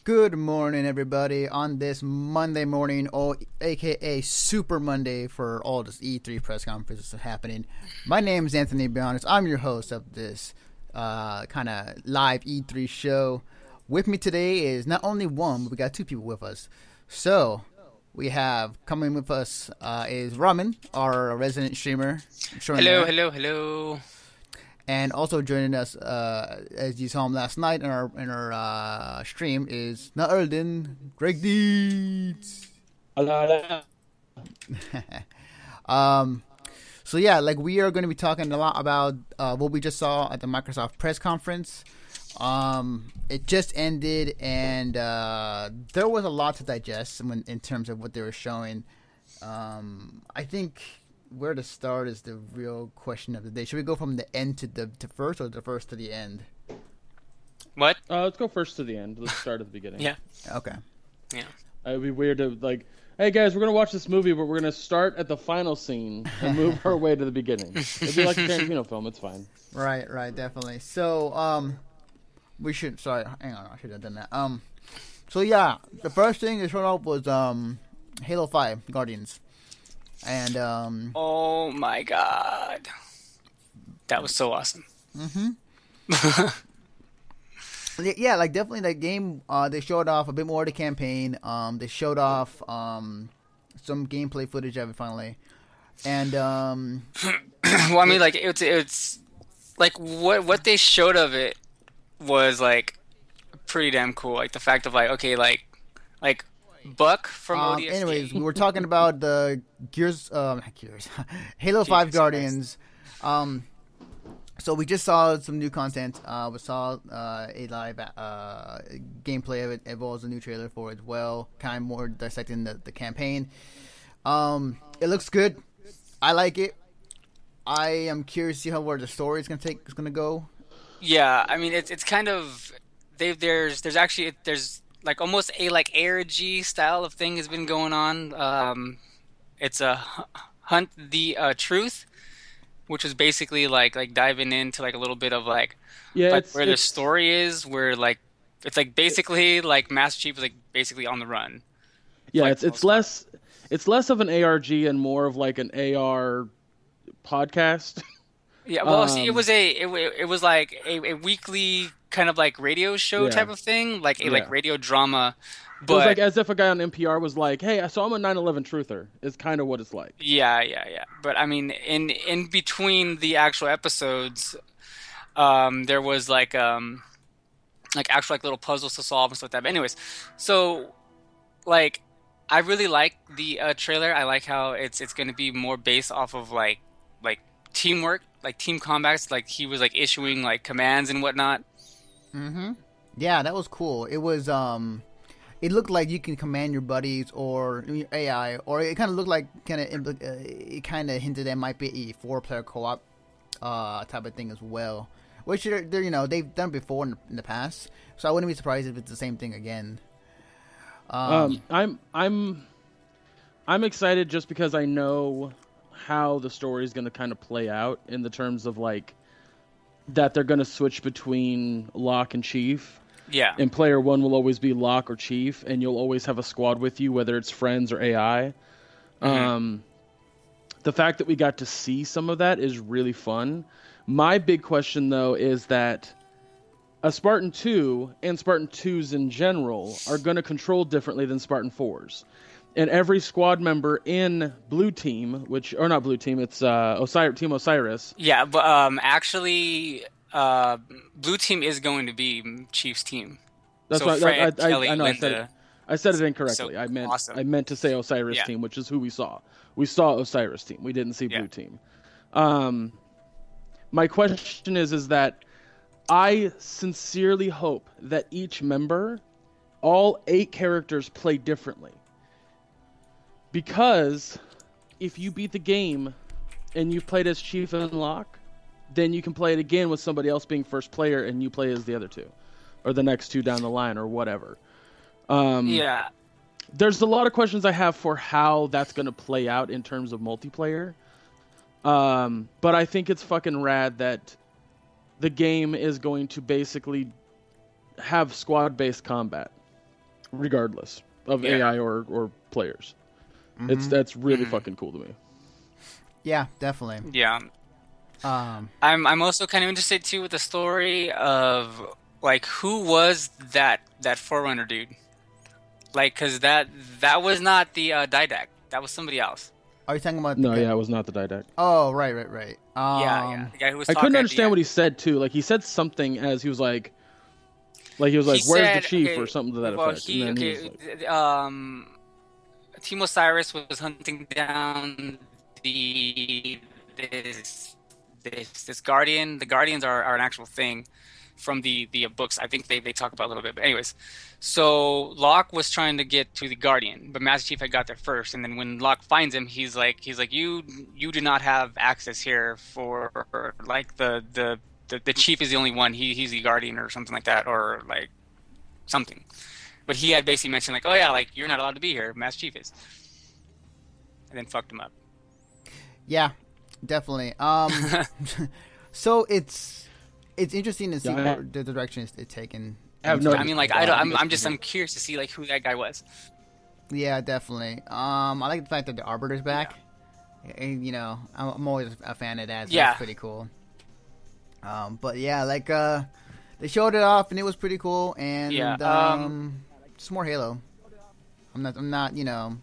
Good morning, everybody, on this Monday morning, aka Super Monday for all this E3 press conferences happening. My name is Anthony Bionis. I'm your host of this kind of live E3 show. With me today is not only one, but we got two people with us. So, we have coming with us is Ramen, our resident streamer. Hello. And also joining us, as you saw him last night in our stream, is not Erden, Greg Deeds. Hello. So yeah, like we are going to be talking a lot about what we just saw at the Microsoft press conference. It just ended, and there was a lot to digest in terms of what they were showing. I think where to start is the real question of the day. Should we go from the end to first, or the first to the end? What? Let's go first to the end. Let's start at the beginning. Yeah. Okay. Yeah. It'd be weird to hey guys, we're gonna watch this movie, but we're gonna start at the final scene and move our way to the beginning. It'd be like a Tarantino film. It's fine. Right, definitely. So, we should. Sorry, hang on. I should have done that. So yeah, the first thing they showed up was Halo 5 Guardians, and Oh my god, that was so awesome. Yeah, like definitely that game. They showed off a bit more of the campaign. They showed off some gameplay footage of it finally, and Well, I mean, like it's like what they showed of it was like pretty damn cool. Like the fact of like Buck from ODST. anyways, we were talking about the Halo 5 Guardians. So we just saw some new content. We saw a live gameplay of it, as well as a new trailer for it as well. Kind of more dissecting the campaign. It looks good. I like it. I am curious to see where the story is gonna go. Yeah, I mean it's kind of there's like almost a like ARG style of thing has been going on. It's a hunt the truth, which is basically like diving into like a little bit of like where the story is, where like it's like basically like Master Chief is like basically on the run. Yeah, like it's less of an ARG and more of like an AR podcast. Yeah, well, see, it was like a weekly kind of like radio show type of thing, like like radio drama. But it was like as if a guy on NPR was like, "Hey, so I'm a 9/11 truther." Is kind of what it's like. Yeah. But I mean, in between the actual episodes, there was like actual like little puzzles to solve and stuff like that. But anyways, so like I really like the trailer. I like how it's going to be more based off of like teamwork, like team combats. Like he was like issuing like commands and whatnot. Yeah, that was cool. It was it looked like you can command your buddies or your AI, or it kind of looked like it kind of hinted that might be a 4-player co-op type of thing as well, which they've done before in the past, so I wouldn't be surprised if it's the same thing again. I'm excited just because I know how the story is going to kind of play out in the terms of like that they're going to switch between Locke and Chief. Yeah. And player one will always be Locke or Chief, and you'll always have a squad with you, whether it's friends or AI. The fact that we got to see some of that is really fun. My big question, though, is that a Spartan 2 and Spartan 2s in general are going to control differently than Spartan 4s. And every squad member in Blue Team, not Blue Team, it's Team Osiris. Yeah, but actually, Blue Team is going to be Chief's team. That's so why Fred, I Kelly, know Linda, I said it incorrectly. So I meant awesome. I meant to say Osiris Team, which is who we saw. We saw Osiris Team. We didn't see Blue Team. My question is that I sincerely hope that each member, all 8 characters, play differently. Because if you beat the game and you've played as Chief and Locke, then you can play it again with somebody else being first player and you play as the other 2. Or the next 2 down the line or whatever. There's a lot of questions I have for how that's going to play out in terms of multiplayer. But I think it's fucking rad that the game is going to basically have squad-based combat. regardless of Yeah. AI or players. Mhm. That's really fucking cool to me. Yeah, definitely. Yeah. Um, I'm also kind of interested too with the story of like who was that Forerunner dude? Like, cause that was not the Didac. That was somebody else. are you talking about the No, guy? yeah, it was not the Didac. Oh, right. Yeah. The guy who was I couldn't talking at the understand what end. he said too. Like he said something as he was like He "Where's the said, chief?" or okay, something to that well, effect, and then he was like, Team Osiris was hunting down the this this guardian. The guardians are an actual thing from the books. I think they talk about a little bit. But anyways, so Locke was trying to get to the guardian, but Master Chief had got there first. And then when Locke finds him, he's like you do not have access here for like the chief is the only one. He's the guardian or something like that, or like something. But he had basically mentioned like, oh yeah, like you're not allowed to be here. Master Chief is, and then fucked him up. Yeah, definitely. So it's interesting to see Yeah, where the direction it's taken. I have no I mean, like I don't, I'm just Yeah. I'm curious to see like who that guy was. Yeah, definitely. I like the fact that the Arbiter's back. And, you know, I'm always a fan of that. So Yeah. That's pretty cool. But yeah, like they showed it off and it was pretty cool. And Yeah, just more Halo. I'm not. You know.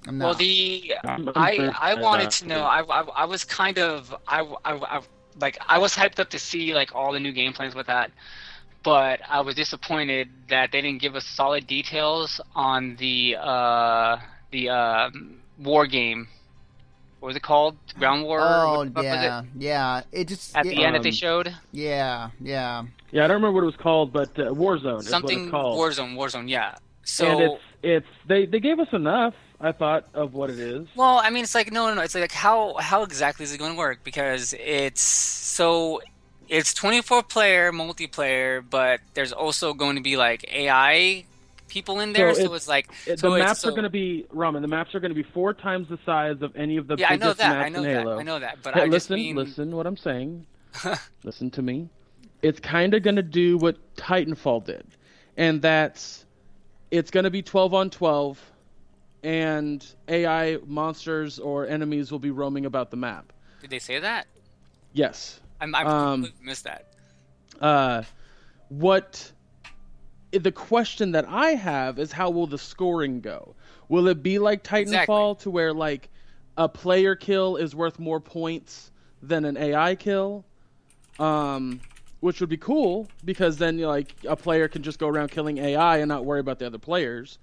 I'm Well, not. I wanted to know. I was kind of I was hyped up to see like all the new game plans with that, but I was disappointed that they didn't give us solid details on the war game. What was it called? Ground War? Oh What the fuck was yeah, it? yeah. It just At the end that they Um, showed yeah. Yeah, I don't remember what it was called, but Warzone is what something it's called. Warzone. Yeah. And So it's they gave us enough, I thought, of what it is. well, I mean, it's like no. It's like how exactly is it going to work? Because it's 24 player multiplayer, but there's also going to be like AI people in there. So it's like The maps are going to be Ramen. The maps are going to be 4 times the size of any of the yeah, I know biggest that. maps in Halo. I know that. But Hey, I just listen, mean listen, what I'm saying. Listen to me. It's kind of going to do what Titanfall did, and it's going to be 12 on 12, and AI monsters or enemies will be roaming about the map. did they say that? Yes. I completely missed that. What the question that I have is how will the scoring go? Will it be like Titanfall Exactly. to where like a player kill is worth more points than an AI kill? Which would be cool because then like a player can just go around killing AI and not worry about the other players.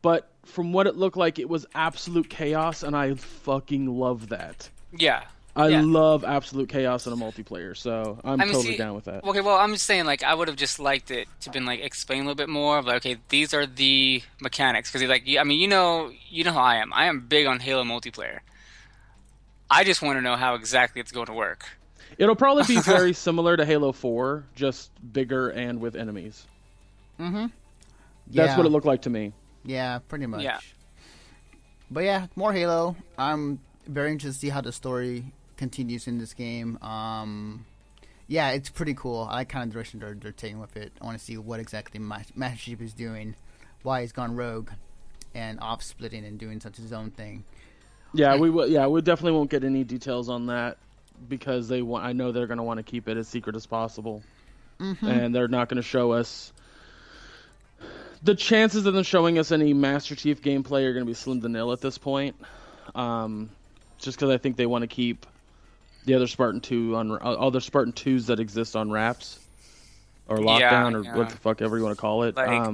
But from what it looked like, it was absolute chaos, and I fucking love that. Yeah. I Yeah. love absolute chaos in a multiplayer, so I'm I mean, totally see, down with that. okay, well, I'm just saying, like, I would have just liked it to been like explain a little bit more of like, okay, these are the mechanics, because like, I mean, you know how I am. I am big on Halo multiplayer. I just want to know how exactly it's going to work. It'll probably be very similar to Halo 4, just bigger and with enemies. Mm-hmm. That's what it looked like to me. Yeah, pretty much. Yeah. But yeah, more Halo. I'm very interested to see how the story continues in this game. Yeah, it's pretty cool. I like kind of the direction they're taking with it. I want to see what exactly Master Chief is doing, why he's gone rogue, and off splitting and doing such his own thing. Yeah, we will. Yeah, we definitely won't get any details on that because they want. I know they're going to want to keep it as secret as possible, and they're not going to show us. The chances of them showing us any Master Chief gameplay are going to be slim to nil at this point. Just because I think they want to keep the other Spartan 2 on all the Spartan 2s that exist on wraps or lockdown or what the fuck ever you want to call it. Like,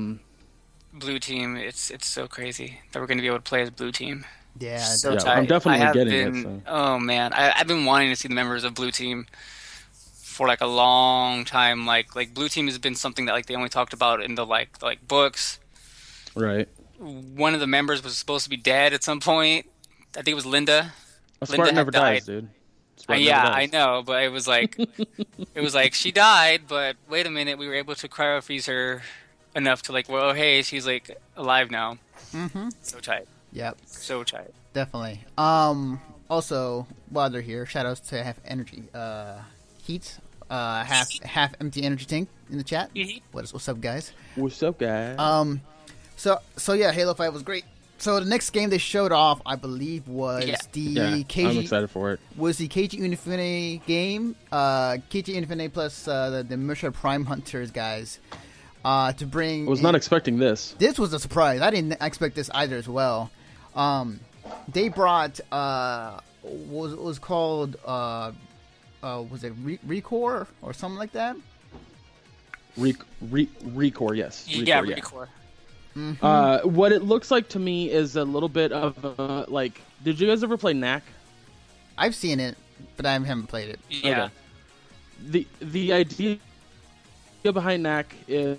Blue Team, it's so crazy that we're going to be able to play as Blue Team. Yeah, So yeah, tight. I'm definitely I have getting been, it. So. Oh man, I've been wanting to see the members of Blue Team for like a long time. Like Blue Team has been something that like they only talked about in the like books. Right. One of the members was supposed to be dead at some point. I think it was Linda. A Spartan Linda never had dies, died. dude. Spartan Yeah, never I dies. know, but it was like she died, but wait a minute, we were able to cryo-freeze her enough to like, well, hey, she's like alive now. Mm-hmm. So tight, Yep, so tight. definitely. Also, while they're here, shout outs to Have Energy. Heat half empty energy tank in the chat. Mhm. What's up, guys? What's up, guys? So yeah, Halo 5 was great. So the next game they showed off, I believe, was I'm excited for it. Was the KG Infinite game, KG Infinite plus the Metroid Prime Hunters guys, to bring. I was not expecting this. This was a surprise. I didn't expect this either as well. They brought what was called was it Recore or something like that? Recore, yes. Yeah, Recore, Recore. Mm-hmm. What it looks like to me is a little bit of like. Did you guys ever play Knack? I've seen it, but I haven't played it. Yeah. Okay. The idea behind Knack is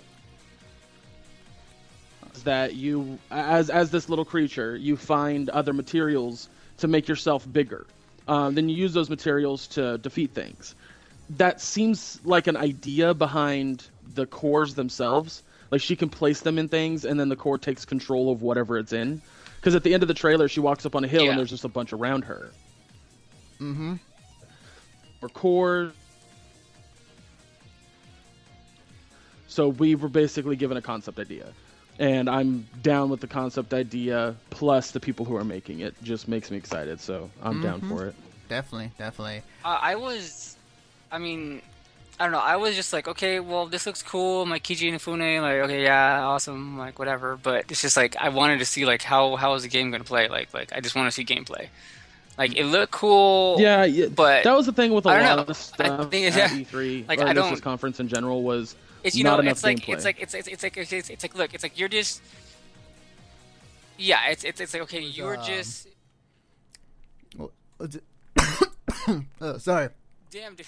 that you, as this little creature, you find other materials to make yourself bigger. Then you use those materials to defeat things. That seems like an idea behind the cores themselves. Like, she can place them in things, and then the core takes control of whatever it's in. Because at the end of the trailer, she walks up on a hill, and there's just a bunch around her. Mm-hmm. Or cores. So we were basically given a concept idea. And I'm down with the concept idea, plus the people who are making it. Just makes me excited, so I'm down for it. Definitely. I don't know. I was just like, okay, well, this looks cool. I'm like Kiji Inafune, like, okay, yeah, awesome, like whatever. But it's just like I wanted to see like how is the game gonna play? Like I just want to see gameplay. Like it looked cool. Yeah, but that was the thing with a lot of I stuff think at E3 like or I this don't. conference in general was It's not enough it's like gameplay. it's like look, it's like you're just. Yeah, it's like okay, you're just. Oh, sorry. Damn, dude.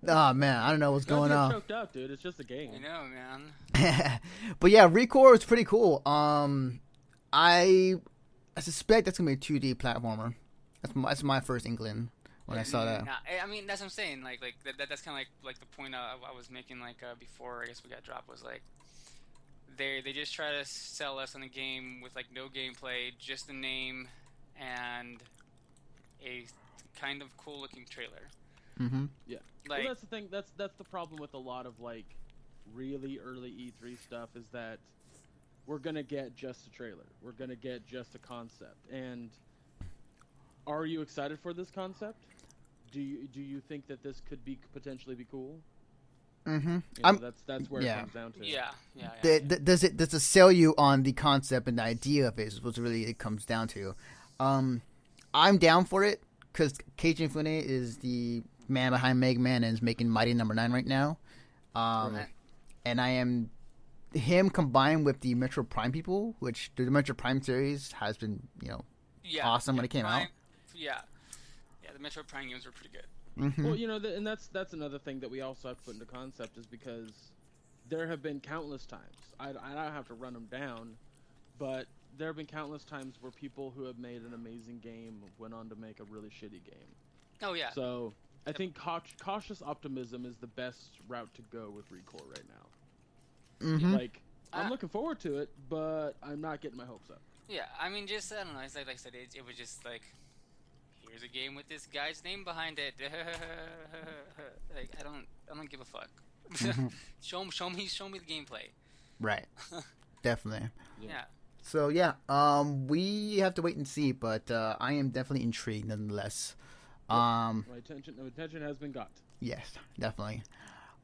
Oh man, I don't know what's going on. Choked up, dude. It's just a game. I know, man. But yeah, Recore was pretty cool. I suspect that's gonna be a 2D platformer. That's my first inkling when I saw that. I mean, that's what I'm saying. Like that's kind of like the point I was making before I guess we got dropped was like they just try to sell us on a game with like no gameplay, just the name and a kind of cool looking trailer. Mm-hmm. Yeah. Like, well, that's the thing. That's the problem with a lot of like really early E3 stuff is that we're gonna get just a trailer. We're gonna get just a concept. And are you excited for this concept? Do you think that this could potentially be cool? Mm-hmm. That's where it comes down to. Yeah. Does it sell you on the concept and the idea of it? Is what really it comes down to. I'm down for it because Keiji Inafune is the man behind Mega Man and is making Mighty Number 9 right now. Right. And I am him combined with the Metro Prime people, which the Metro Prime series has been awesome when it came out. Yeah, the Metro Prime games were pretty good. Mm-hmm. Well, and that's another thing that we also have to put into concept is because there have been countless times. I don't have to run them down, but there have been countless times where people who have made an amazing game went on to make a really shitty game. Oh yeah. So I think cautious optimism is the best route to go with Recore right now. Mm-hmm. Like I'm looking forward to it, but I'm not getting my hopes up. Yeah, I mean, just I don't know. It's like I said, it was just like, here's a game with this guy's name behind it. Like I don't give a fuck. Mm-hmm. show me the gameplay. Right. Definitely. Yeah. So yeah, we have to wait and see, but I am definitely intrigued nonetheless. My attention has been got. Yes, definitely.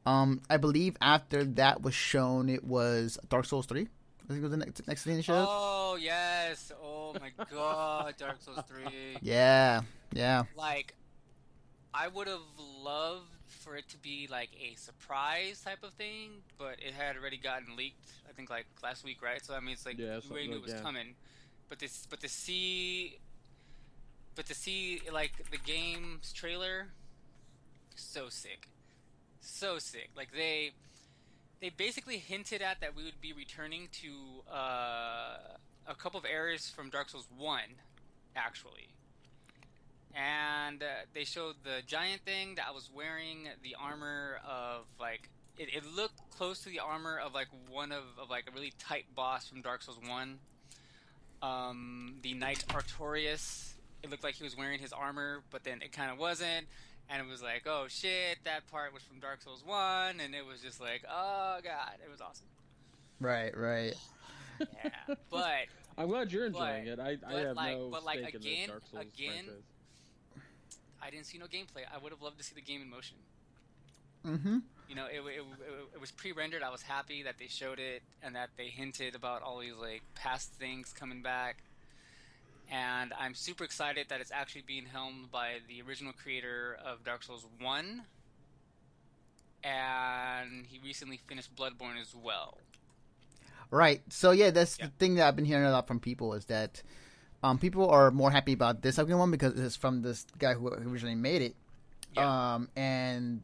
I believe after that was shown, it was Dark Souls 3. I think it was the next thing they showed. Oh yes! Oh my god, Dark Souls 3. Yeah. Like, I would have loved for it to be like a surprise type of thing, but it had already gotten leaked. I think like last week, right? So I mean, it's like we already knew it was coming. But to see like the game's trailer, so sick. Like they basically hinted at that we would be returning to a couple of areas from Dark Souls 1, actually. And they showed the giant thing that was wearing the armor of like it looked close to the armor of like one of like a really tight boss from Dark Souls 1. The Knight Artorias, it looked like he was wearing his armor, but then it kind of wasn't. and it was like, oh shit, that part was from Dark Souls 1, and it was just like, oh god, it was awesome. Right, right. Yeah, but I'm glad you're enjoying it. I have like, no but like stake in the again, Dark Souls franchise. I didn't see no gameplay. I would have loved to see the game in motion. Mm-hmm. You know, it was pre-rendered. I was happy that they showed it and that they hinted about all these like past things coming back. And I'm super excited that it's actually being helmed by the original creator of Dark Souls 1. And he recently finished Bloodborne as well. Right. So yeah, that's the thing that I've been hearing a lot from people is that people are more happy about this second one because it's from this guy who originally made it. Yeah. And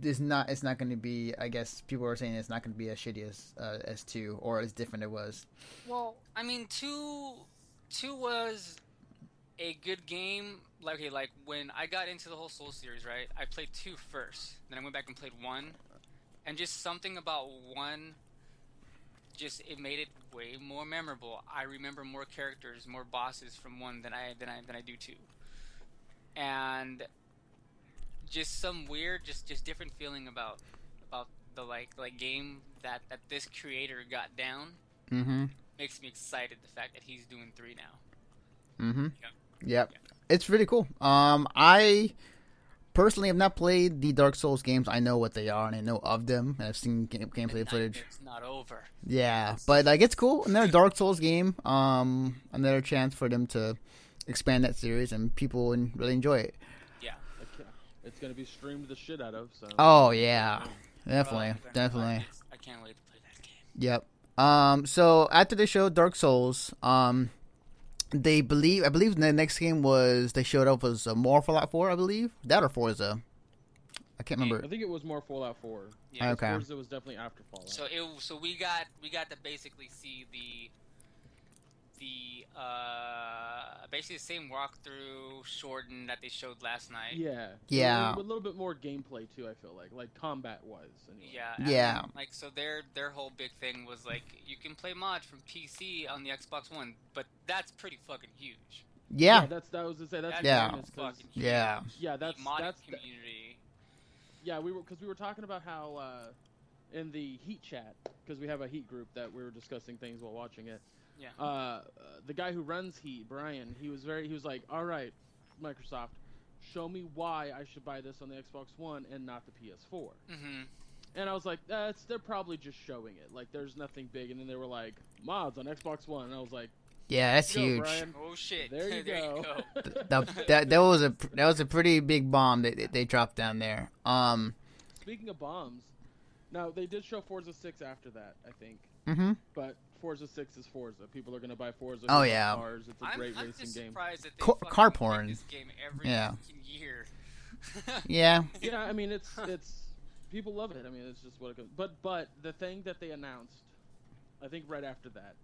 it's not going to be. I guess people are saying it's not going to be as shitty as 2 or as different it was. Well, I mean, two was a good game. Like when I got into the whole Soul series, right? I played 2 first, then I went back and played 1, and just something about 1, just it made it way more memorable. I remember more characters, more bosses from 1 than I do 2, and just some weird, just different feeling about the like game that this creator got down. Mm-hmm. Makes me excited. The fact that he's doing 3 now. Mm-hmm. Yeah. Yep. Yeah. It's really cool. I personally have not played the Dark Souls games. I know what they are and I know of them. And I've seen gameplay footage. It's not over. Yeah, but like it's cool. Another Dark Souls game. Another chance for them to expand that series and people really enjoy it. Yeah. It's gonna be streamed the shit out of. So. Oh yeah, definitely. I can't wait to play that game. Yep. So after they showed Dark Souls, I believe the next game they showed up was more Fallout 4, I believe. That or Forza. I can't remember. I think it was more Fallout 4. Yeah. Okay. Forza was definitely after Fallout. So we got to basically see the basically the same walkthrough shortened that they showed last night. Yeah. Yeah. A little bit more gameplay too. I feel like combat wise. Anyway. Yeah. Yeah. Like so, their whole big thing was like you can play mods from PC on the Xbox One, but that's pretty fucking huge. Yeah. That was to say that's fucking huge. Yeah. Yeah, that's the modding that's community. Yeah, we were talking about how in the Heat chat, because we have a Heat group that we were discussing things while watching it. Yeah. The guy who runs Heat, Brian, he was like, all right, Microsoft, show me why I should buy this on the Xbox One and not the PS4. Mm-hmm. And I was like, they're probably just showing it. Like, there's nothing big. And then they were like, mods on Xbox One. And I was like, yeah, that's huge. Brian. Oh shit! There you go. that was a pretty big bomb that they dropped down there. Speaking of bombs, now they did show Forza 6 after that, I think. Mm-hmm. But Forza 6 is Forza. People are gonna buy Forza. Oh yeah. Cars. It's a great I'm racing just game. surprised that they car porn. This game every year. Yeah. Yeah, I mean it's people love it. I mean it's just what it goes. But the thing that they announced, I think right after that,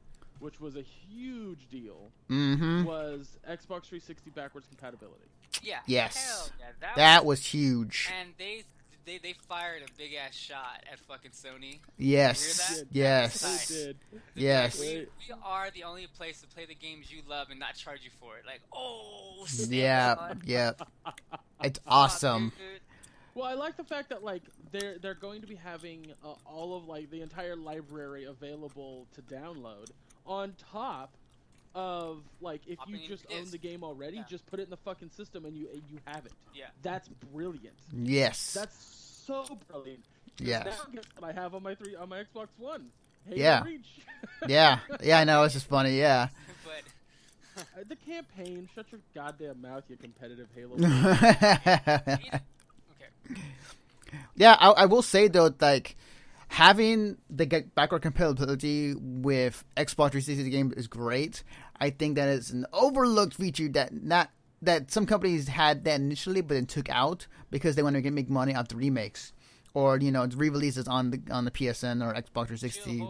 which was a huge deal, was Xbox 360 backwards compatibility. Yeah. Yes. Hell yeah, that was huge. And they fired a big ass shot at fucking Sony. Yes. You hear that? Yes. They did. Yes. We are the only place to play the games you love and not charge you for it. Like, oh. Yeah. Yeah. It's awesome. Dude. Well, I like the fact that like they're going to be having all of like the entire library available to download on top of like if you just own the game already, just put it in the fucking system and you have it. Yeah. That's brilliant. Yes. That's so brilliant. Yes. Now guess what I have on my Xbox One. Yeah. Reach. Yeah. I know. It's just funny. Yeah. But the campaign. Shut your goddamn mouth, you competitive Halo. okay. Yeah, I will say though, like having the backward compatibility with Xbox 360 game is great. I think that is an overlooked feature that some companies had that initially, but then took out because they want to make money off the remakes or re-releases on the PSN or Xbox 360,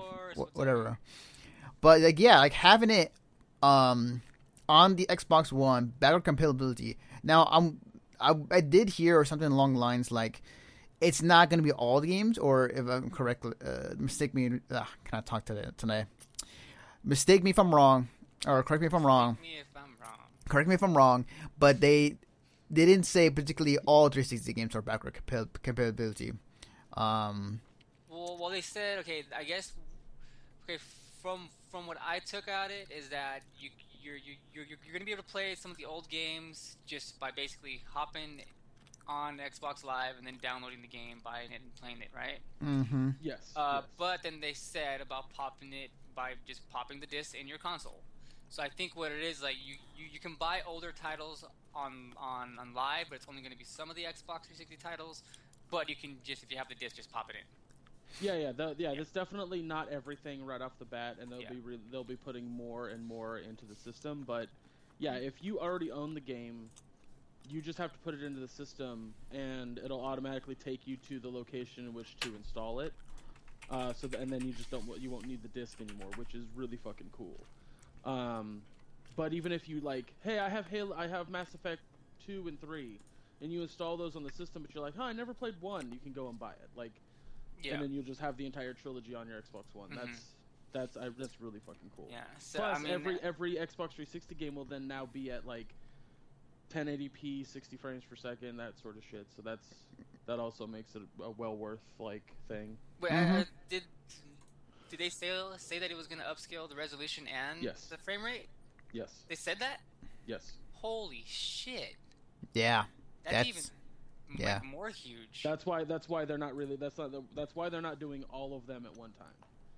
whatever. But like like having it on the Xbox One backward compatibility. Now I did hear something along the lines like it's not going to be all the games, or if I'm correct, mistake me. Can I talk tonight? Mistake me if I'm wrong, or correct me if I'm wrong. Correct me if I'm wrong. But they they didn't say particularly all 360 games are backward compatibility. Well, they said, okay, I guess, okay, from what I took out it is that you're gonna be able to play some of the old games just by basically hopping on Xbox Live and then downloading the game, buying it, and playing it, right? Mm-hmm. Yes. But then they said about popping it by just popping the disc in your console. So I think what it is, like, you can buy older titles on Live, but it's only going to be some of the Xbox 360 titles. But you can just, if you have the disc, just pop it in. Yeah. That's definitely not everything right off the bat, and they'll be putting more and more into the system. But yeah, if you already own the game, you just have to put it into the system, and it'll automatically take you to the location in which to install it. And then you won't need the disc anymore, which is really fucking cool. But even if you like, hey, I have Mass Effect 2 and 3, and you install those on the system, but you're like, I never played 1, you can go and buy it. Like, and then you'll just have the entire trilogy on your Xbox One. Mm-hmm. That's really fucking cool. Yeah. So, Plus, I mean, every Xbox 360 game will then now be at like 1080p, 60 frames per second, that sort of shit. So that also makes it a well worth like thing. Wait, did they say that it was going to upscale the resolution and the frame rate? Yes. They said that? Yes. Holy shit. Yeah. That's even like, more huge. That's why they're not really. That's why they're not doing all of them at one time.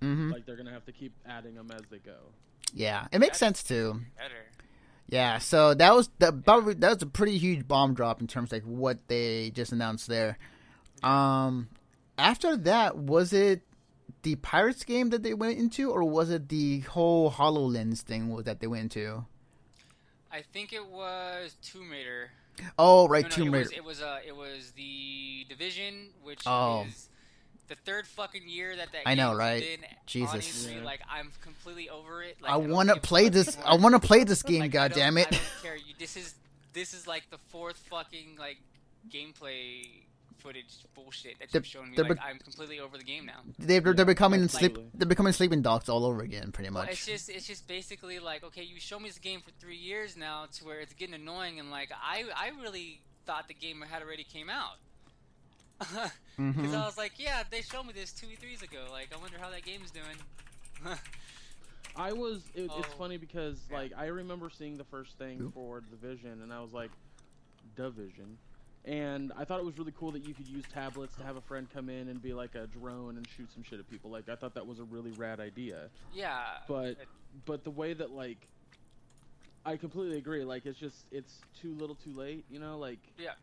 Mm-hmm. Like they're gonna have to keep adding them as they go. Yeah, it makes sense too. Better. Yeah, so that was a pretty huge bomb drop in terms of like what they just announced there. After that, was it the Pirates game that they went into, or was it the whole HoloLens thing that they went into? I think it was Tomb Raider. Oh, right, No, Tomb Raider. It was the Division, which is the third fucking year that I know, game's right? been. Jesus. Honestly, like, I'm completely over it. Like, I want to play this. I want to play this game. Like, God damn it! I don't care. This is like the fourth fucking like gameplay footage bullshit that you've shown me. Like, I'm completely over the game now. They're becoming they're becoming sleeping dogs all over again, pretty much. Well, it's just basically like, okay, you show me this game for 3 years now, to where it's getting annoying, and like I really thought the game had already came out. Because I was like, yeah, they showed me this 2 E3s ago. Like, I wonder how that game's doing. It's funny because like I remember seeing the first thing for Division, and I was like, Division. And I thought it was really cool that you could use tablets to have a friend come in and be like a drone and shoot some shit at people. Like, I thought that was a really rad idea. Yeah. But the way that, like, I completely agree. Like, it's too little too late, you know? Like,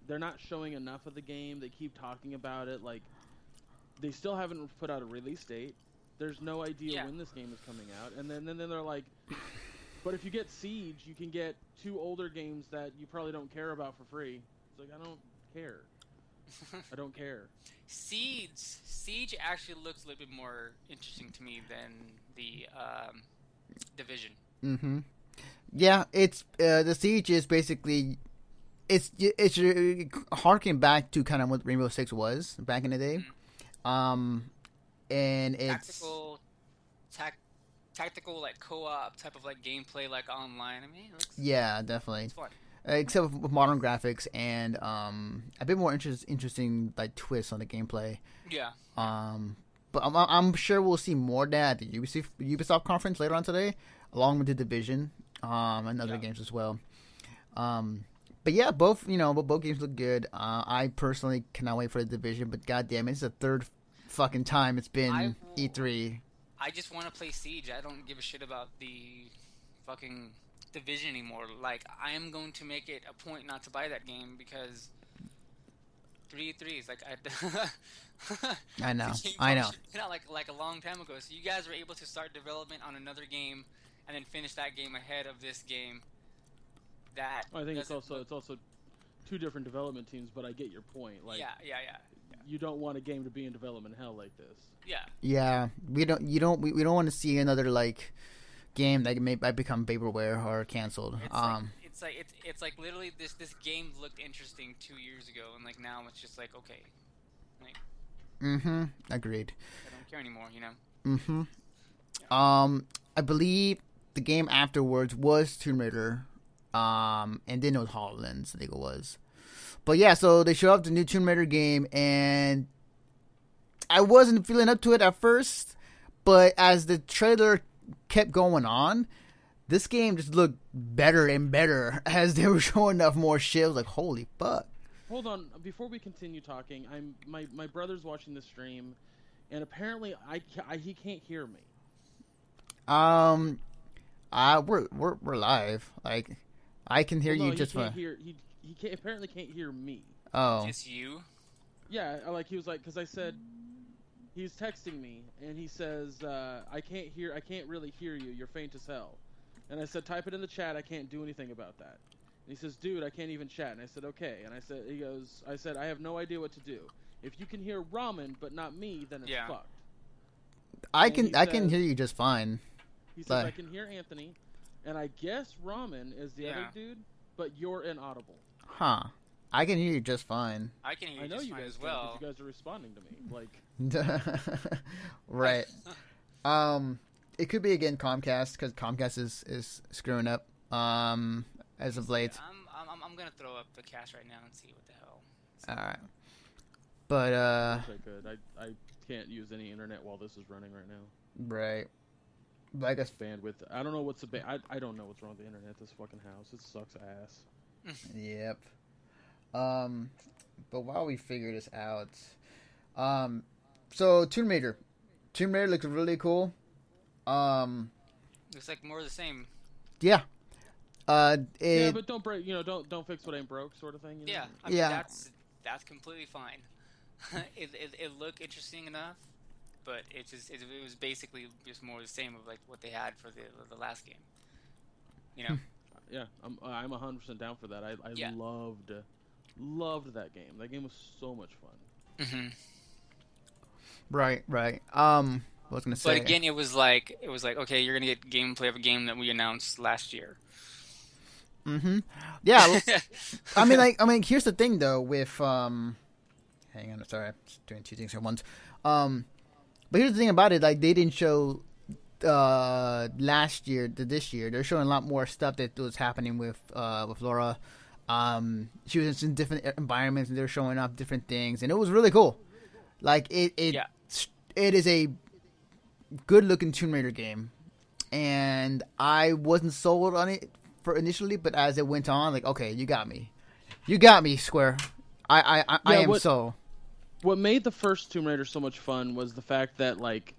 they're not showing enough of the game. They keep talking about it. Like, they still haven't put out a release date. There's no idea when this game is coming out. And then they're like, but if you get Siege, you can get 2 older games that you probably don't care about for free. Like, I don't care. I don't care. Siege actually looks a little bit more interesting to me than the Division. Mm-hmm. Yeah, it's the Siege is basically it's harking back to kind of what Rainbow Six was back in the day. And it's tactical like co-op type of like gameplay, like online. I mean, it looks, definitely. It's fun. Except with modern graphics and a bit more interesting like twists on the gameplay. Yeah. But I'm sure we'll see more of that at the Ubisoft conference later on today, along with the Division, and other games as well. But yeah, both games look good. I personally cannot wait for the Division, but goddamn, it's the third fucking time it's been E3. I just want to play Siege. I don't give a shit about the fucking Division anymore. Like, I am going to make it a point not to buy that game because 3 E3s. Like, I know. Like a long time ago. So you guys were able to start development on another game and then finish that game ahead of this game. I think it's also 2 different development teams, but I get your point. Like, yeah. You don't want a game to be in development hell like this. Yeah. Yeah, we don't want to see another like game that may become vaporware or canceled. It's like literally this game looked interesting 2 years ago, and like now it's just like, okay, like. Agreed. I don't care anymore, you know. Yeah. I believe the game afterwards was Tomb Raider, and then it was HoloLens. I think it was. But yeah, so they show up the new Tomb Raider game, and I wasn't feeling up to it at first, but as the trailer kept going on, this game just looked better and better as they were showing off more shit. I was like, holy fuck. Hold on, before we continue talking, my brother's watching the stream, and apparently he can't hear me. We're live. Like, I can hear you just fine. He apparently can't hear me. Oh, Just you? Yeah, like he was like, because I said he's texting me, and he says I can't really hear you. You're faint as hell. And I said, type it in the chat. I can't do anything about that. And he says, dude, I can't even chat. And I said, okay. And I said, I have no idea what to do. If you can hear Ramen but not me, then it's fucked. I can hear you just fine. He says, I can hear Anthony, and I guess Ramen is the other dude, but you're inaudible. Huh. I can hear you just fine. I can hear you just fine as well. well. You guys are responding to me. Like, right. It could be again Comcast, because Comcast is screwing up as of late. I'm gonna throw up the cast right now and see what the hell. All right. But I wish I could. I can't use any internet while this is running right now. Right. But I guess bandwidth. I don't know what's I don't know what's wrong with the internet at this fucking house. It sucks ass. Yep. But while we figure this out, so Tomb Raider looks really cool. Looks like more of the same. Yeah. Yeah, but don't break. Don't fix what ain't broke, sort of thing. Yeah. I mean, that's completely fine. it looked interesting enough, but it was basically just more of the same of like what they had for the last game. Yeah, I'm 100% down for that. I loved that game. That game was so much fun. Mm-hmm. Right. I was gonna say. But again, it was like okay, you're gonna get gameplay of a game that we announced last year. Mm-hmm. Yeah. I mean, here's the thing though. With hang on, sorry, I'm just doing two things at once. But here's the thing about it. Like, they didn't show last year to this year. They're showing a lot more stuff that was happening with Laura. She was in different environments, and they were showing off different things, and it was really cool. Like, it is a good looking Tomb Raider game, and I wasn't sold on it for initially, but as it went on, like, okay, you got me, Square. I am so. What made the first Tomb Raider so much fun was the fact that, like,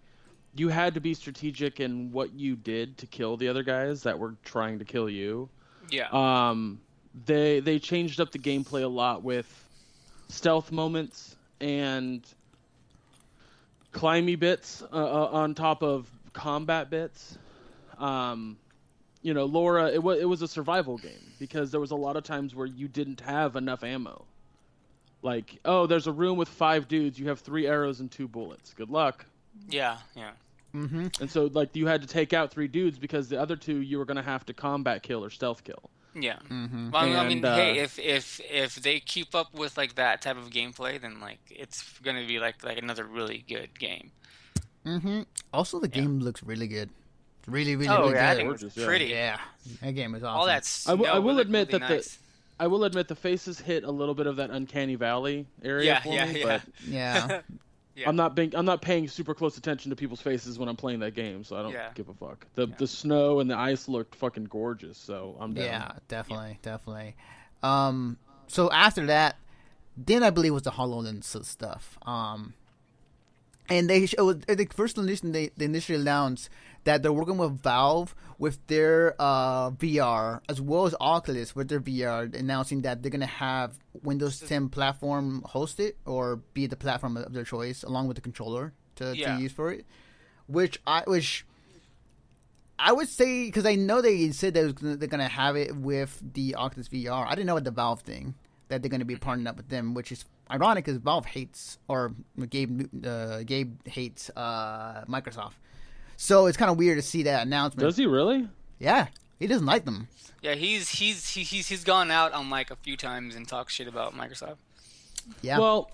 you had to be strategic in what you did to kill the other guys that were trying to kill you. Yeah. They changed up the gameplay a lot with stealth moments and climby bits on top of combat bits. Laura, it was a survival game because there was a lot of times where you didn't have enough ammo. Like, oh, there's a room with 5 dudes. You have 3 arrows and 2 bullets. Good luck. Yeah. Mm-hmm. And so, like, you had to take out 3 dudes because the other 2 you were going to have to combat kill or stealth kill. Yeah. Mm-hmm. Well, I mean, hey, if they keep up with like that type of gameplay, then like it's gonna be like another really good game. Mm-hmm. Also, the game looks really good. Really, really, really good. That thing was pretty. Yeah, that game is awesome. All that snow, I will admit really that nice. I will admit the faces hit a little bit of that uncanny valley area for me, but yeah. I'm not paying super close attention to people's faces when I'm playing that game, so I don't give a fuck. The snow and the ice looked fucking gorgeous, so I'm down. Yeah, definitely. So after that, then I believe was the HoloLens stuff. And they first they initially announced that they're working with Valve with their VR, as well as Oculus with their VR, announcing that they're going to have Windows 10 platform host it, or be the platform of their choice, along with the controller to use for it. Which I would say, because I know they said they're going to have it with the Oculus VR. I didn't know about the Valve thing, that they're going to be partnering up with them, which is ironic because Valve hates, or Gabe hates Microsoft. So it's kind of weird to see that announcement. Does he really? Yeah, he doesn't like them. Yeah, he's gone out on like a few times and talked shit about Microsoft. Yeah. Well,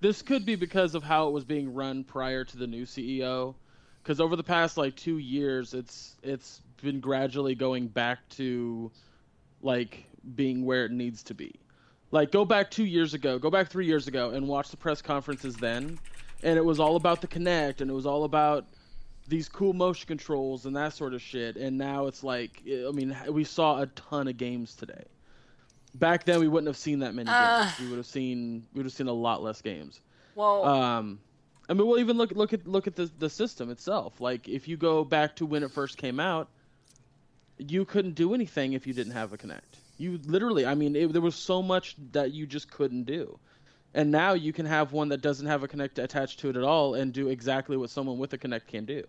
this could be because of how it was being run prior to the new CEO. Because over the past like 2 years, it's been gradually going back to like being where it needs to be. Like, go back 2 years ago, go back 3 years ago, and watch the press conferences then, and it was all about the Kinect, and it was all about these cool motion controls and that sort of shit. And now it's like, I mean, we saw a ton of games today. Back then, we wouldn't have seen that many games. We would have seen a lot less games. Well, I mean, we'll even look at the system itself. Like, if you go back to when it first came out, you couldn't do anything if you didn't have a Kinect. You literally, I mean, there was so much that you just couldn't do. And now you can have one that doesn't have a Kinect attached to it at all and do exactly what someone with a Kinect can do,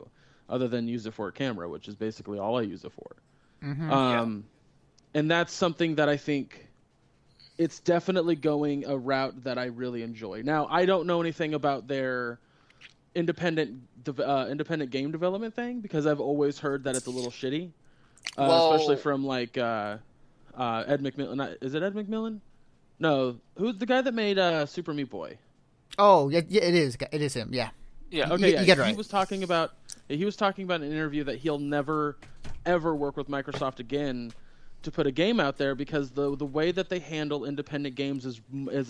other than use it for a camera, which is basically all I use it for. And that's something that I think it's definitely going a route that I really enjoy. Now, I don't know anything about their independent game development thing, because I've always heard that it's a little shitty, especially from like Ed McMillan. Is it Ed McMillan? No, who's the guy that made Super Meat Boy? Oh, yeah, it is him. Yeah. Yeah. Okay, you get it right. He was talking about in an interview that he'll never ever work with Microsoft again to put a game out there, because the way that they handle independent games is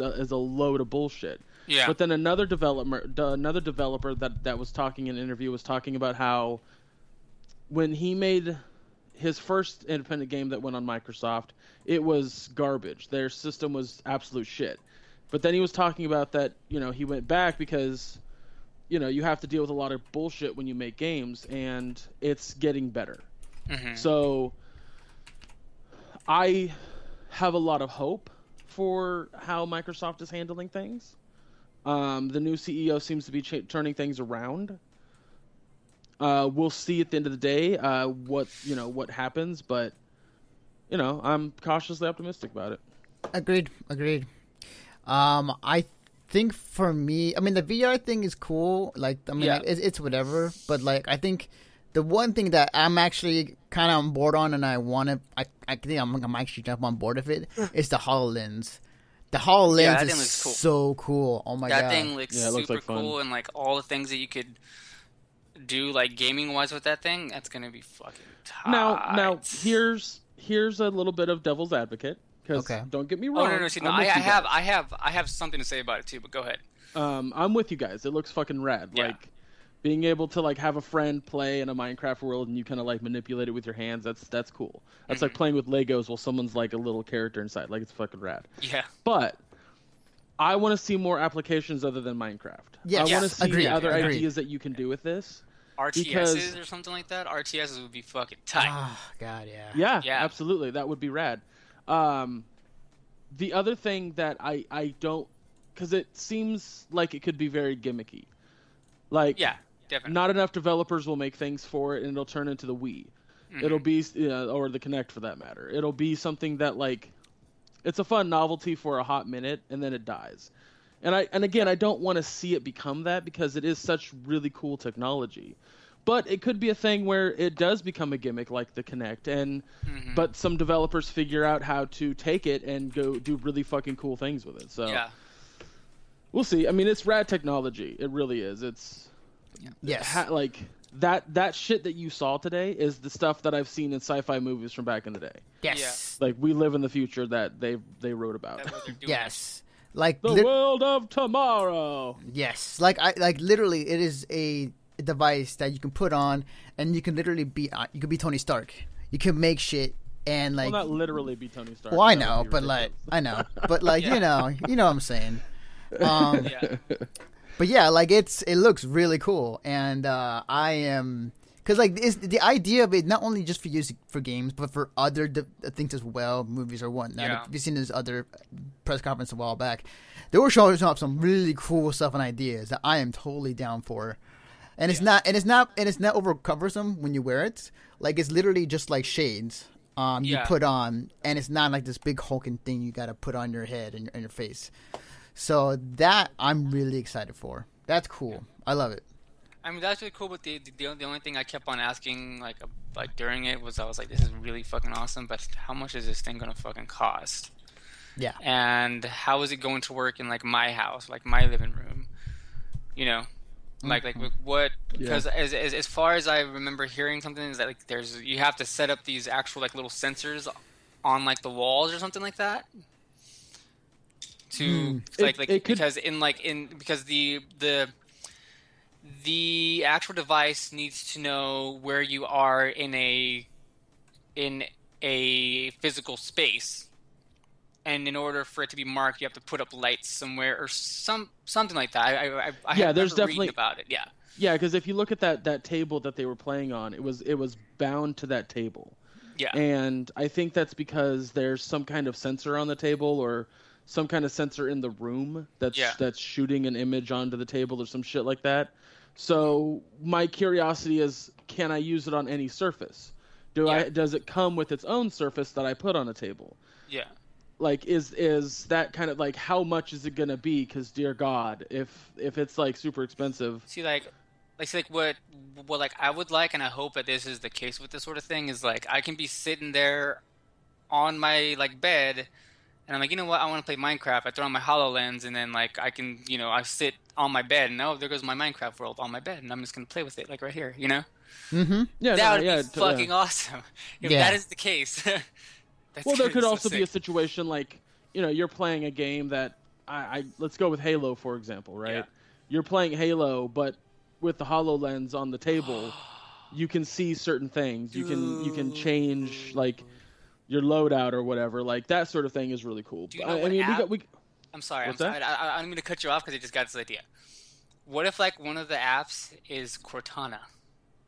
a load of bullshit. Yeah. But then another developer that was talking in an interview was talking about how when he made his first independent game that went on Microsoft, it was garbage. Their system was absolute shit. But then he was talking about that, he went back because, you have to deal with a lot of bullshit when you make games, and it's getting better. Mm-hmm. So I have a lot of hope for how Microsoft is handling things. The new CEO seems to be turning things around. We'll see at the end of the day what happens, but I'm cautiously optimistic about it. Agreed. I think for me, I mean, the VR thing is cool. Like, I mean, it's whatever. But like, I think the one thing that I'm actually kind of on board on, and I think I'm actually jump on board with it, is the HoloLens. The HoloLens is cool. So cool. Oh my god, that thing looks super like fun. cool, and like all the things that you could do, like gaming wise, with that thing, that's gonna be fucking tight. Now here's a little bit of devil's advocate, because don't get me wrong. Oh no, see, no, I have something to say about it too, but go ahead. I'm with you guys. It looks fucking rad. Yeah. Like, being able to like have a friend play in a Minecraft world and you kind of like manipulate it with your hands, that's cool. That's like playing with Legos while someone's like a little character inside. Like, it's fucking rad. Yeah. But I want to see more applications other than Minecraft. Yes. I want to see other Agreed. ideas that you can do with this. RTSs or something like that. RTSs would be fucking tight. Oh god, yeah. Yeah, absolutely. That would be rad. The other thing that I don't, because it seems like it could be very gimmicky. Like, Yeah, definitely. not enough developers will make things for it, and it'll turn into the Wii. It'll be, or the Kinect for that matter. It'll be something that, like, it's a fun novelty for a hot minute, and then it dies. And again, I don't want to see it become that, because it is such really cool technology. But it could be a thing where it does become a gimmick like the Kinect, and but some developers figure out how to take it and go do really fucking cool things with it. So Yeah. we'll see. I mean, it's rad technology. It really is. It's Yes. like that shit that you saw today is the stuff that I've seen in sci-fi movies from back in the day. Yes. Like, we live in the future that they wrote about. That's what they're doing. Yes. Like The world of tomorrow. Yes. Like literally, it is a device that you can put on, and you can literally be Tony Stark. You can make shit and like. Well, not literally be Tony Stark. Well, I That know, would be but ridiculous. I know, but like you know what I'm saying. Yeah. But yeah, like it looks really cool, and I am because like it's the idea of it not only just for use for games, but for other things as well, movies or whatnot. Yeah. If you've seen this other press conference a while back, they were showing off some really cool stuff and ideas that I am totally down for. And it's not over cumbersome when you wear it. Like, it's literally just like shades you put on, and it's not like this big hulking thing you got to put on your head and your face. So that I'm really excited for. That's cool. I love it. I mean, that's really cool, but the only thing I kept on asking, like during it, was I was like, this is really fucking awesome, but how much is this thing gonna fucking cost? Yeah. And how is it going to work in, like, my house, like, my living room? You know? Like what? Because as far as I remember hearing something, is that, like, you have to set up these actual, like, little sensors on, like, the walls or something like that? to because the actual device needs to know where you are in a physical space, and in order for it to be marked, you have to put up lights somewhere or something like that. I Yeah, have there's never definitely read about it. Yeah. Yeah, because if you look at that table that they were playing on, it was bound to that table. Yeah. And I think that's because there's some kind of sensor on the table or some kind of sensor in the room that's shooting an image onto the table or some shit like that. So my curiosity is, can I use it on any surface? Does it come with its own surface that I put on a table? Yeah. Like, is that kind of like, how much is it gonna be? Because dear God, if it's like super expensive. See, what like I would like, and I hope that this is the case with this sort of thing, is like I can be sitting there on my like bed, and I'm like, you know what, I want to play Minecraft. I throw on my HoloLens, and then like I can, I sit on my bed, and there goes my Minecraft world on my bed, and I'm just gonna play with it like right here, Mm-hmm. Yeah, that would be fucking awesome if that is the case. Well, there could also be a situation like, you're playing a game that let's go with Halo, for example, right? Yeah. You're playing Halo, but with the HoloLens on the table, you can see certain things. You can change like your loadout or whatever. Like that sort of thing is really cool. Do you know I'm sorry. What's that? I'm going to cut you off because I just got this idea. What if like one of the apps is Cortana?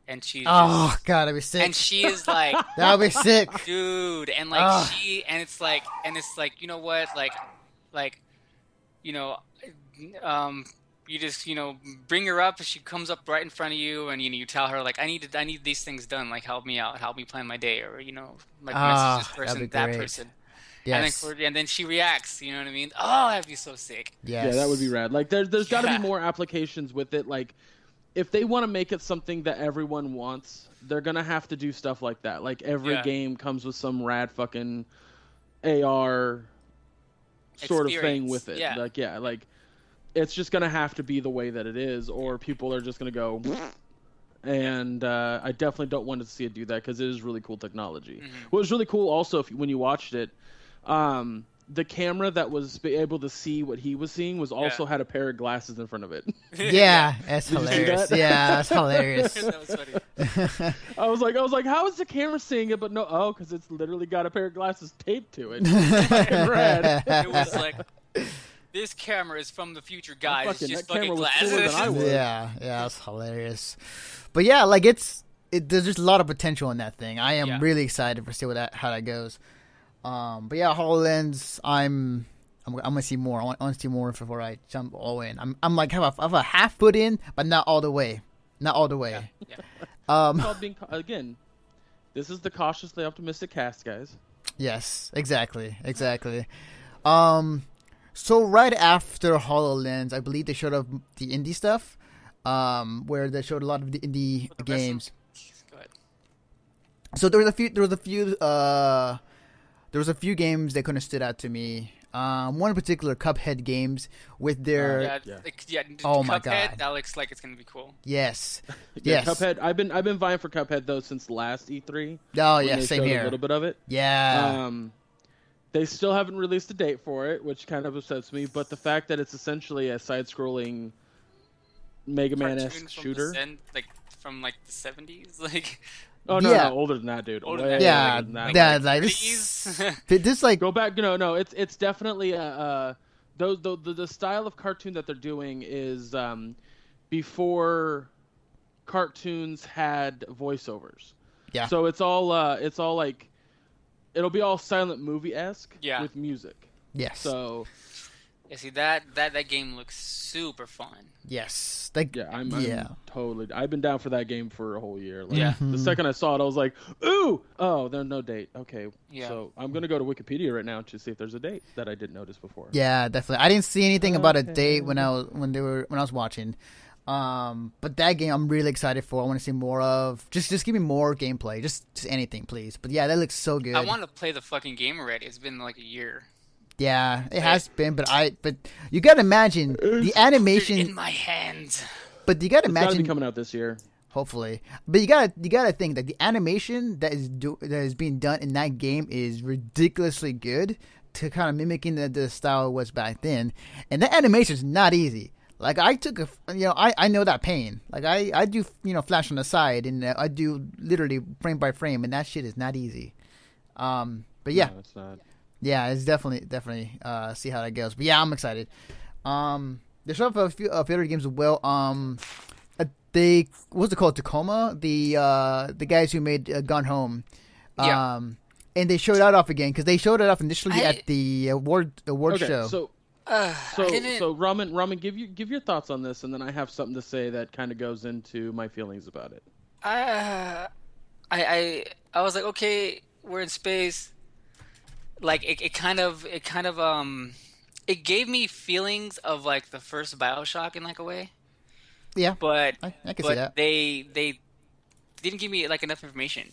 And she's God, that'd be sick. And she is like, that'd be sick, dude. And like it's like, you know what, you just bring her up, and she comes up right in front of you, and you tell her like, I need these things done, like help me out, help me plan my day, or like message this person, that great. Person. Yes. And then she reacts. You know what I mean? Oh, that'd be so sick. Yes. Yeah, that would be rad. Like there's got to be more applications with it. Like, if they want to make it something that everyone wants, they're going to have to do stuff like that. Like, every game comes with some rad fucking AR sort of thing with it. Yeah. Like, it's just going to have to be the way that it is, or people are just going to go... And I definitely don't want to see it do that, because it is really cool technology. Mm-hmm. What was really cool also, when you watched it, the camera that was able to see what he was seeing was also had a pair of glasses in front of it. Yeah, that's hilarious. Yeah, that's hilarious. That was funny. I was like, how is the camera seeing it? But no, because it's literally got a pair of glasses taped to it. It was like, this camera is from the future, guys. It's just fucking glasses. Yeah, that's hilarious. But yeah, like there's just a lot of potential in that thing. I am really excited for see how that goes. But yeah, HoloLens, I'm gonna see more. I want to see more before I jump all in. I'm like have a half foot in, but not all the way. Not all the way. Yeah. Again, this is the cautiously optimistic cast, guys. Yes, exactly. So right after HoloLens, I believe they showed up the indie stuff, where they showed a lot of the indie games. Go ahead. So there was a few games that kind of stood out to me. One in particular, Cuphead games with their oh my Cuphead, god, that looks like it's gonna be cool. Yes, yes. Cuphead. I've been vying for Cuphead though since last E3. Oh yeah, same here. A little bit of it. Yeah. They still haven't released a date for it, which kind of upsets me. But the fact that it's essentially a side-scrolling Mega Man-esque shooter, from the 70s, like. Oh no, older than that, dude. Older than that. Like this like go back. No, it's definitely the style of cartoon that they're doing is before cartoons had voiceovers. Yeah. So it's all like it'll be all silent movie-esque with music. Yes. So. Yeah, see that game looks super fun. Yes. I'm totally. I've been down for that game for a whole year. Like, yeah. The second I saw it, I was like, "Ooh, oh, there's no date." Okay. Yeah. So I'm gonna go to Wikipedia right now to see if there's a date that I didn't notice before. Yeah, definitely. I didn't see anything about a date when I was watching. But that game I'm really excited for. I want to see more of. Just give me more gameplay. Just anything, please. But yeah, that looks so good. I want to play the fucking game already. It's been like a year. Yeah, it has been, but you gotta imagine the animation in my hands. But you gotta imagine it's gotta be coming out this year, hopefully. But you gotta think that the animation that is being done in that game is ridiculously good to kind of mimicking the style it was back then, and that animation is not easy. Like I took I know that pain. Like I do flash on the side, and I do literally frame by frame, and that shit is not easy. But yeah, No, it's not. yeah, it's definitely see how that goes. But yeah, I'm excited. They showed up a few other games as well. What's it called? Tacoma, the guys who made Gone Home. Yeah. And they showed that off again because they showed it off initially at the award show. So Ramen, give your thoughts on this, and then I have something to say that kind of goes into my feelings about it. I was like, okay, we're in space. Like it gave me feelings of like the first BioShock in like a way. Yeah, But I can see that. they didn't give me like enough information.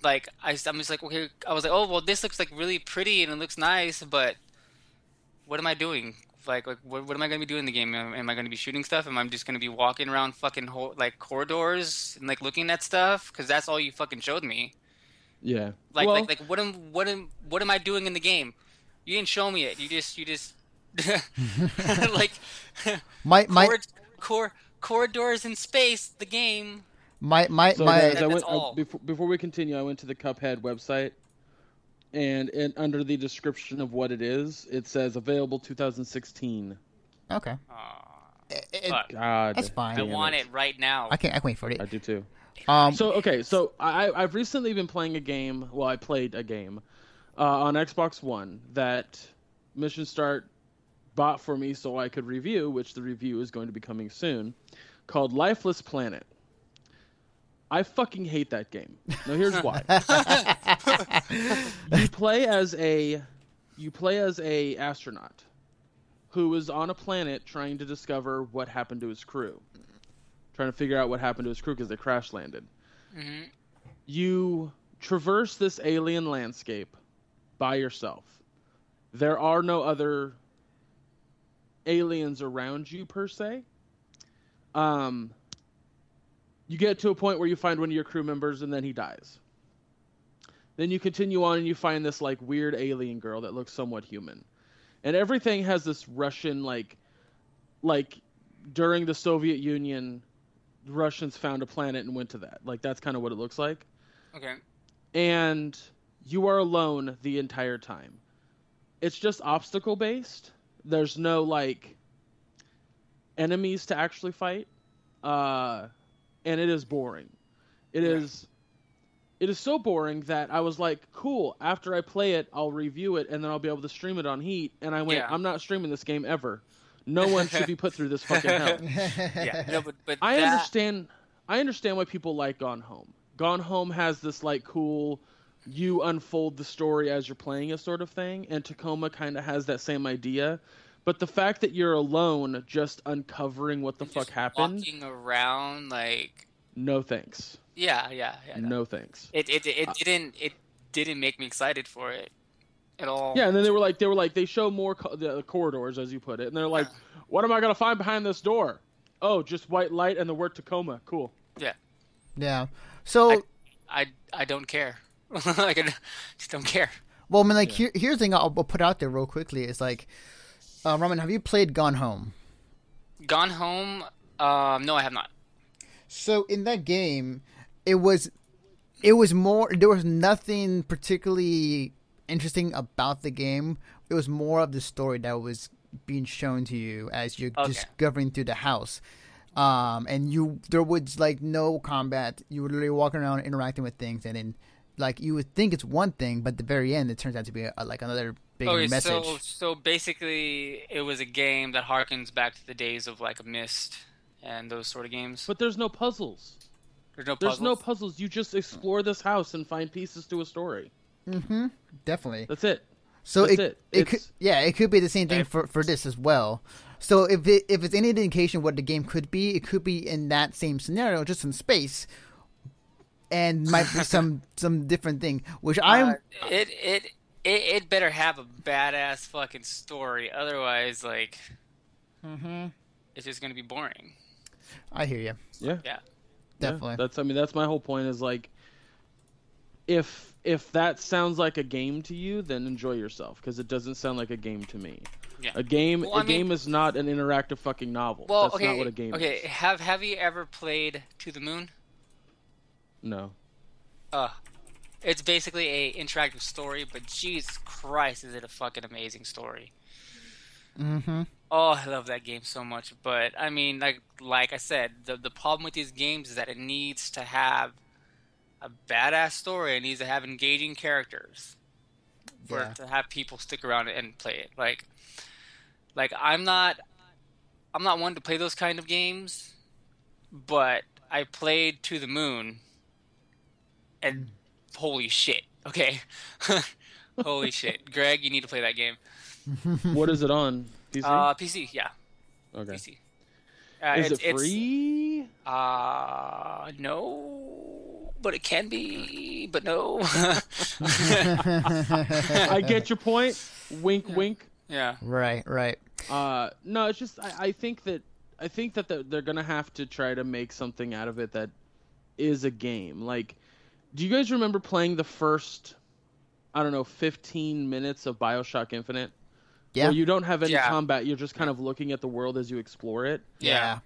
Like I'm just like, okay, I was like, oh well, this looks like really pretty and it looks nice, but what am I doing? Like what am I gonna be doing in the game? Am I gonna be shooting stuff? Am I just gonna be walking around fucking like corridors and like looking at stuff? Because that's all you fucking showed me. Yeah. Like Well, what am I doing in the game? You didn't show me it. You just like My corridors in space. The game. my so my guys, That's all. before we continue, I went to the Cuphead website, and under the description of what it is, it says available 2016. okay. Fuck. God, That's fine. I damn want it right now. I can't wait for it. I do too. Um, So I've recently been playing a game. Well, I played a game on Xbox One that Mission Start bought for me so I could review, which the review is going to be coming soon, called Lifeless Planet. I fucking hate that game. Now here's why. You play as a astronaut who is on a planet trying to discover what happened to his crew. Trying to figure out what happened to his crew because they crash landed. Mm-hmm. You traverse this alien landscape by yourself. There are no other aliens around you per se. You get to a point where you find one of your crew members and then he dies. Then you continue on and you find this like weird alien girl that looks somewhat human. And everything has this Russian like during the Soviet Union, the Russians found a planet and went to that. Like that's kind of what it looks like. Okay. And you are alone the entire time. It's just obstacle based. There's no like enemies to actually fight. And it is boring. It is so boring that I was like, cool, after I play it, I'll review it and then I'll be able to stream it on Heat. And I went, Yeah. I'm not streaming this game ever. No one should be put through this fucking hell. Yeah. No, but I that, understand why people like Gone Home. Gone Home has this like cool, you unfold the story as you're playing it sort of thing, and Tacoma kind of has that same idea. But the fact that you're alone, just uncovering what the fuck just happened, walking around like no thanks. yeah. No. No thanks. It didn't make me excited for it at all. Yeah, and then they show more the corridors as you put it, and they're like, what am I gonna find behind this door? Oh, just white light and the word Tacoma. Cool. Yeah. yeah. So I don't care. Like I just don't care. well, I mean, like here's the thing I'll put out there real quickly is like, Roman, have you played Gone Home? Gone Home? No, I have not. So in that game, it was more. There was nothing particularly interesting about the game. It was more of the story that was being shown to you as you're discovering through the house. And there was like no combat. You were literally walking around interacting with things, and then like you would think it's one thing, but at the very end, it turns out to be like another big message. So basically, it was a game that harkens back to the days of like a Myst and those sort of games. But there's no puzzles. There's no puzzles. You just explore this house and find pieces to a story. Mm-hmm. Definitely. That's it. So That's it. it could be the same thing for this as well. So if it's any indication what the game could be, it could be in that same scenario, just in space, and might be some different thing. Which it better have a badass fucking story, otherwise like it's just gonna be boring. I hear you. Yeah. Yeah. Definitely. Yeah, that's my whole point is like if that sounds like a game to you, then enjoy yourself, because it doesn't sound like a game to me. Yeah. A game Well, game is not an interactive fucking novel. Well, That's okay, not what a game okay. is. Have you ever played To the Moon? No. It's basically a interactive story, but Jesus Christ, is it a fucking amazing story. Mm-hmm. Oh, I love that game so much. But I mean, like I said, the problem with these games is that it needs to have a badass story. It needs to have engaging characters for Yeah. it to have people stick around and play it. Like I'm not one to play those kind of games, but I played To the Moon, and holy shit. Okay. Holy shit. Greg, you need to play that game. What is it on? PC? PC, yeah. Okay. PC. Is it free? No, but it can be, but no. I get your point. Wink, wink. Yeah. Right. No, it's just I think that they're gonna have to try to make something out of it that is a game. Like, do you guys remember playing the first, I don't know, 15 minutes of BioShock Infinite? Yeah. Where you don't have any Yeah. combat, you're just kind of looking at the world as you explore it. Yeah.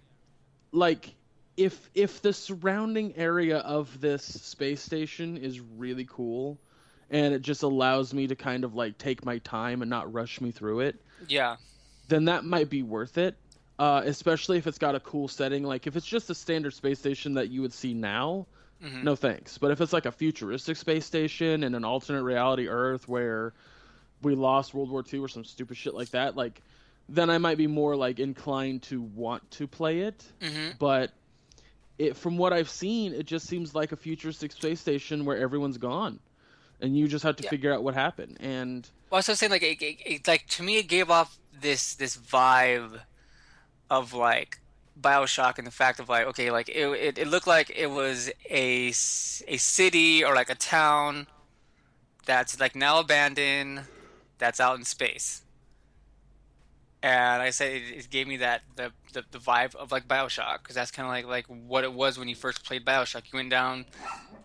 Like, if the surrounding area of this space station is really cool, and it just allows me to kind of like take my time and not rush me through it, Yeah. then that might be worth it. Especially if it's got a cool setting. Like, if it's just a standard space station that you would see now, no thanks. But if it's like a futuristic space station in an alternate reality Earth where we lost World War II or some stupid shit like that, like, then I might be more like inclined to want to play it. But from what I've seen, it just seems like a futuristic space station where everyone's gone, and you just have to figure out what happened. And Well, I was saying, like, like to me, it gave off this vibe of like BioShock, and the fact of like, okay, like it looked like it was a city or like a town that's like now abandoned, that's out in space. And like I said, it gave me that the vibe of like BioShock, because that's kind of like what it was when you first played BioShock. You went down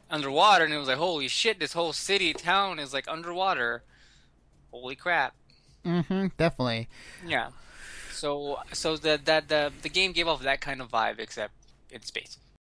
underwater, and it was like, holy shit, this whole city town is like underwater. Holy crap! Mm-hmm. Definitely. Yeah. So the game gave off that kind of vibe, except in space.